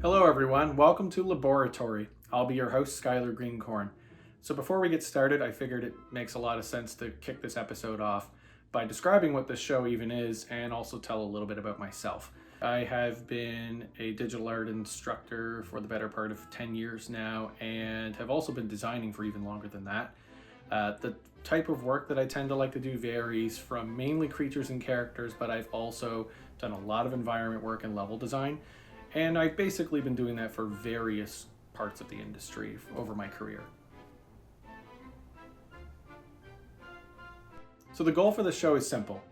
Hello everyone, welcome to LabHorrorTory. I'll be your host, Skylar Greencorn. So before we get started, I figured it makes a lot of sense to kick this episode off by describing what this show even is and also tell a little bit about myself. I have been a digital art instructor for the better part of 10 years now and have also been designing for even longer than that. The type of work that I tend to like to do varies from mainly creatures and characters, but I've also done a lot of environment work and level design. And I've basically been doing that for various parts of the industry over my career. So the goal for the show is simple.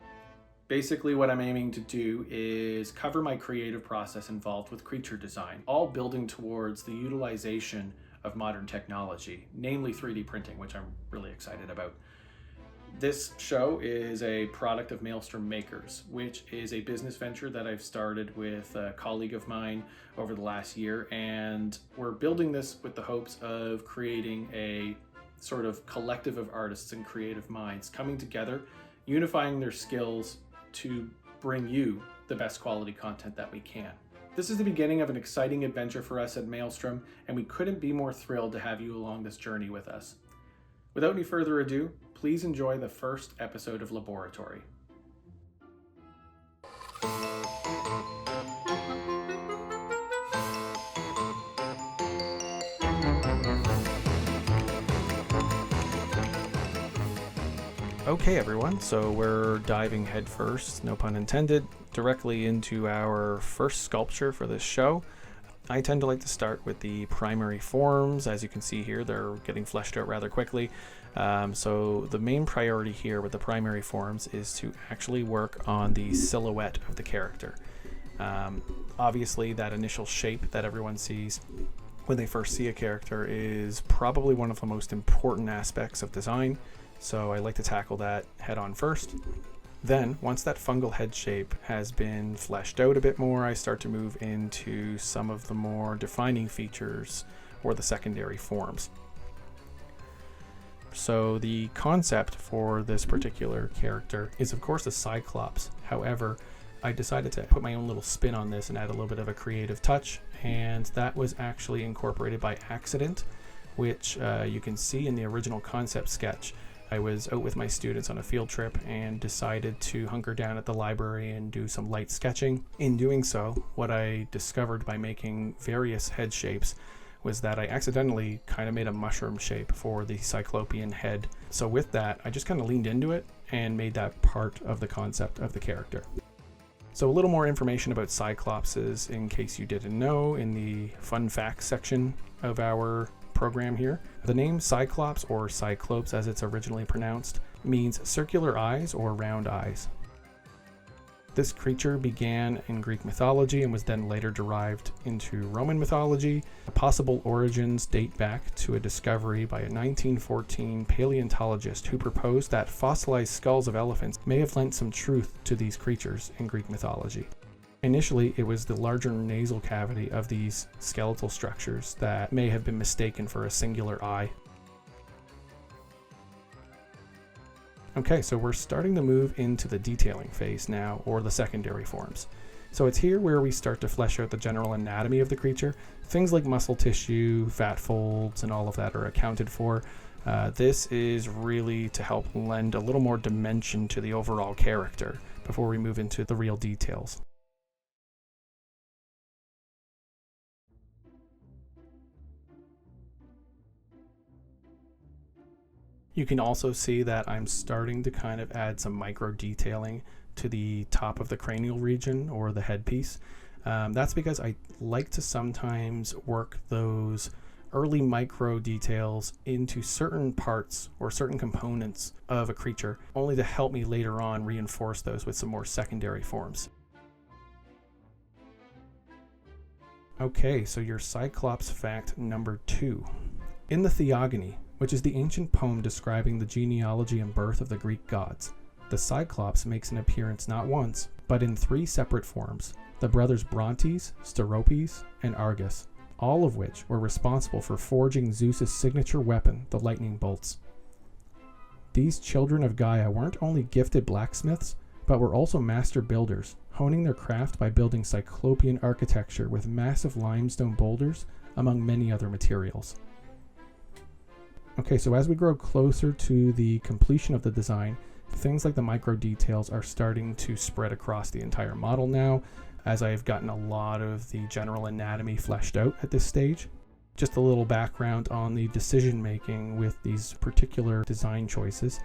Basically what I'm aiming to do is cover my creative process involved with creature design, all building towards the utilization of modern technology, namely 3D printing, which I'm really excited about. This show is a product of Maelstrom Makers, which is a business venture that I've started with a colleague of mine over the last year, and we're building this with the hopes of creating a sort of collective of artists and creative minds coming together, unifying their skills to bring you the best quality content that we can. This is the beginning of an exciting adventure for us at Maelstrom, and we couldn't be more thrilled to have you along this journey with us. Without any further ado, please enjoy the first episode of LabHorrorTory. Okay everyone, so we're diving headfirst, no pun intended, directly into our first sculpture for this show. I tend to like to start with the primary forms. As you can see here, they're getting fleshed out rather quickly. So the main priority here with the primary forms is to actually work on the silhouette of the character. Obviously, that initial shape that everyone sees when they first see a character is probably one of the most important aspects of design. So I like to tackle that head on first. Then, once that fungal head shape has been fleshed out a bit more, I start to move into some of the more defining features or the secondary forms. So the concept for this particular character is of course a Cyclops. However, I decided to put my own little spin on this and add a little bit of a creative touch, and that was actually incorporated by accident, which you can see in the original concept sketch. I was out with my students on a field trip and decided to hunker down at the library and do some light sketching. In doing so, what I discovered by making various head shapes was that I accidentally kind of made a mushroom shape for the Cyclopean head. So with that, I just kind of leaned into it and made that part of the concept of the character. So a little more information about Cyclopses in case you didn't know in the fun facts section of our program here. The name Cyclops, or Cyclopes as it's originally pronounced, means circular eyes or round eyes. This creature began in Greek mythology and was then later derived into Roman mythology. Possible origins date back to a discovery by a 1914 paleontologist who proposed that fossilized skulls of elephants may have lent some truth to these creatures in Greek mythology. Initially, it was the larger nasal cavity of these skeletal structures that may have been mistaken for a singular eye. Okay, so we're starting to move into the detailing phase now, or the secondary forms. So it's here where we start to flesh out the general anatomy of the creature. Things like muscle tissue, fat folds, and all of that are accounted for. This is really to help lend a little more dimension to the overall character before we move into the real details. You can also see that I'm starting to kind of add some micro detailing to the top of the cranial region or the headpiece. That's because I like to sometimes work those early micro details into certain parts or certain components of a creature, only to help me later on reinforce those with some more secondary forms. Okay, so your Cyclops fact number 2. In the Theogony, which is the ancient poem describing the genealogy and birth of the Greek gods, the Cyclops makes an appearance not once, but in 3 separate forms, the brothers Brontes, Steropes, and Argus, all of which were responsible for forging Zeus's signature weapon, the lightning bolts. These children of Gaia weren't only gifted blacksmiths, but were also master builders, honing their craft by building Cyclopean architecture with massive limestone boulders, among many other materials. Okay, so as we grow closer to the completion of the design, things like the micro details are starting to spread across the entire model now, as I've gotten a lot of the general anatomy fleshed out at this stage. Just a little background on the decision making with these particular design choices.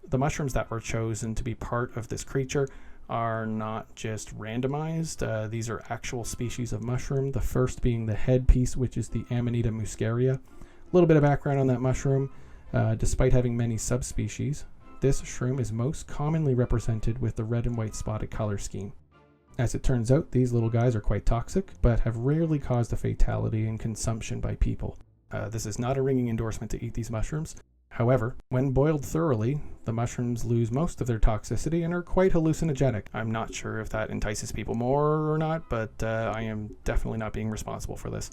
The mushrooms that were chosen to be part of this creature are not just randomized. These are actual species of mushroom, the first being the headpiece, which is the Amanita muscaria. A little bit of background on that mushroom. Despite having many subspecies, this shroom is most commonly represented with the red and white spotted color scheme. As it turns out, these little guys are quite toxic, but have rarely caused a fatality in consumption by people. This is not a ringing endorsement to eat these mushrooms. However, when boiled thoroughly, the mushrooms lose most of their toxicity and are quite hallucinogenic. I'm not sure if that entices people more or not, but I am definitely not being responsible for this.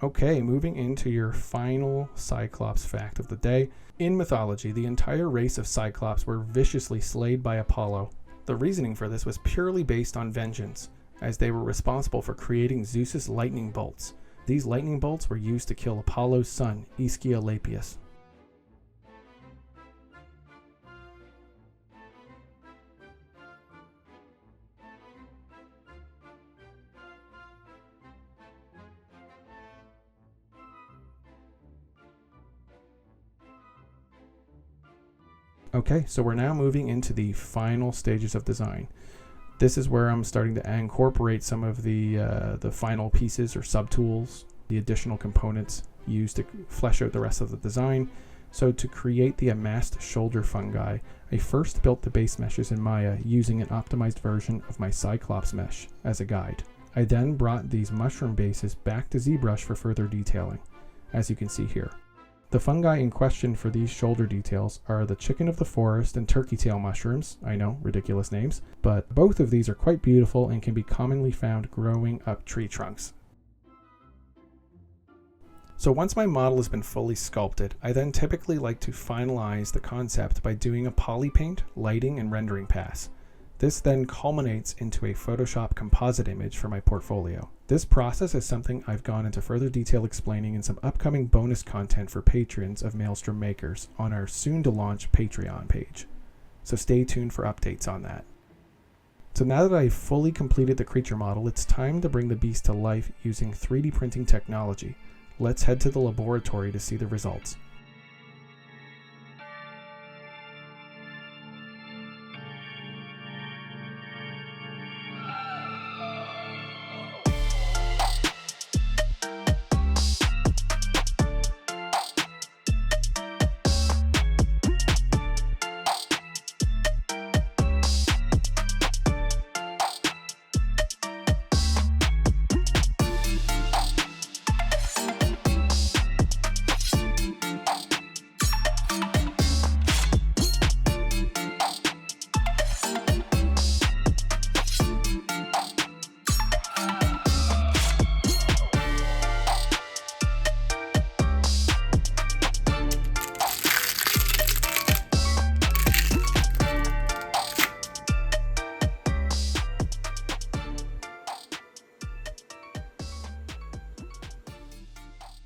Okay, moving into your final Cyclops fact of the day. In mythology, the entire race of Cyclops were viciously slayed by Apollo. The reasoning for this was purely based on vengeance, as they were responsible for creating Zeus's lightning bolts. These lightning bolts were used to kill Apollo's son, Aesculapius. Okay, so we're now moving into the final stages of design. This is where I'm starting to incorporate some of the final pieces or subtools, the additional components used to flesh out the rest of the design. So to create the amassed shoulder fungi, I first built the base meshes in Maya using an optimized version of my Cyclops mesh as a guide. I then brought these mushroom bases back to ZBrush for further detailing, as you can see here. The fungi in question for these shoulder details are the chicken of the forest and turkey tail mushrooms. I know, ridiculous names, but both of these are quite beautiful and can be commonly found growing up tree trunks. So once my model has been fully sculpted, I then typically like to finalize the concept by doing a poly paint, lighting, and rendering pass. This then culminates into a Photoshop composite image for my portfolio. This process is something I've gone into further detail explaining in some upcoming bonus content for patrons of Maelstrom Makers on our soon-to-launch Patreon page. So stay tuned for updates on that. So now that I've fully completed the creature model, it's time to bring the beast to life using 3D printing technology. Let's head to the laboratory to see the results.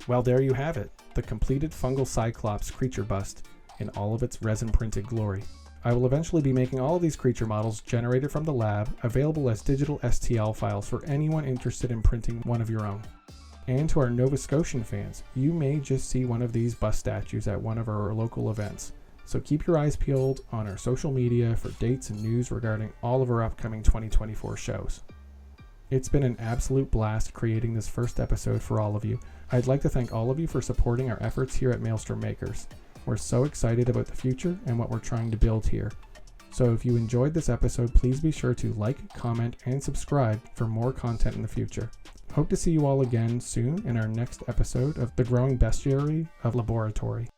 Well, there you have it, the completed fungal Cyclops creature bust in all of its resin printed glory. I will eventually be making all of these creature models generated from the lab available as digital STL files for anyone interested in printing one of your own. And to our Nova Scotian fans, you may just see one of these bust statues at one of our local events. So keep your eyes peeled on our social media for dates and news regarding all of our upcoming 2024 shows. It's been an absolute blast creating this first episode for all of you. I'd like to thank all of you for supporting our efforts here at Maelstrom Makers. We're so excited about the future and what we're trying to build here. So if you enjoyed this episode, please be sure to like, comment, and subscribe for more content in the future. Hope to see you all again soon in our next episode of the growing bestiary of LabHorrorTory.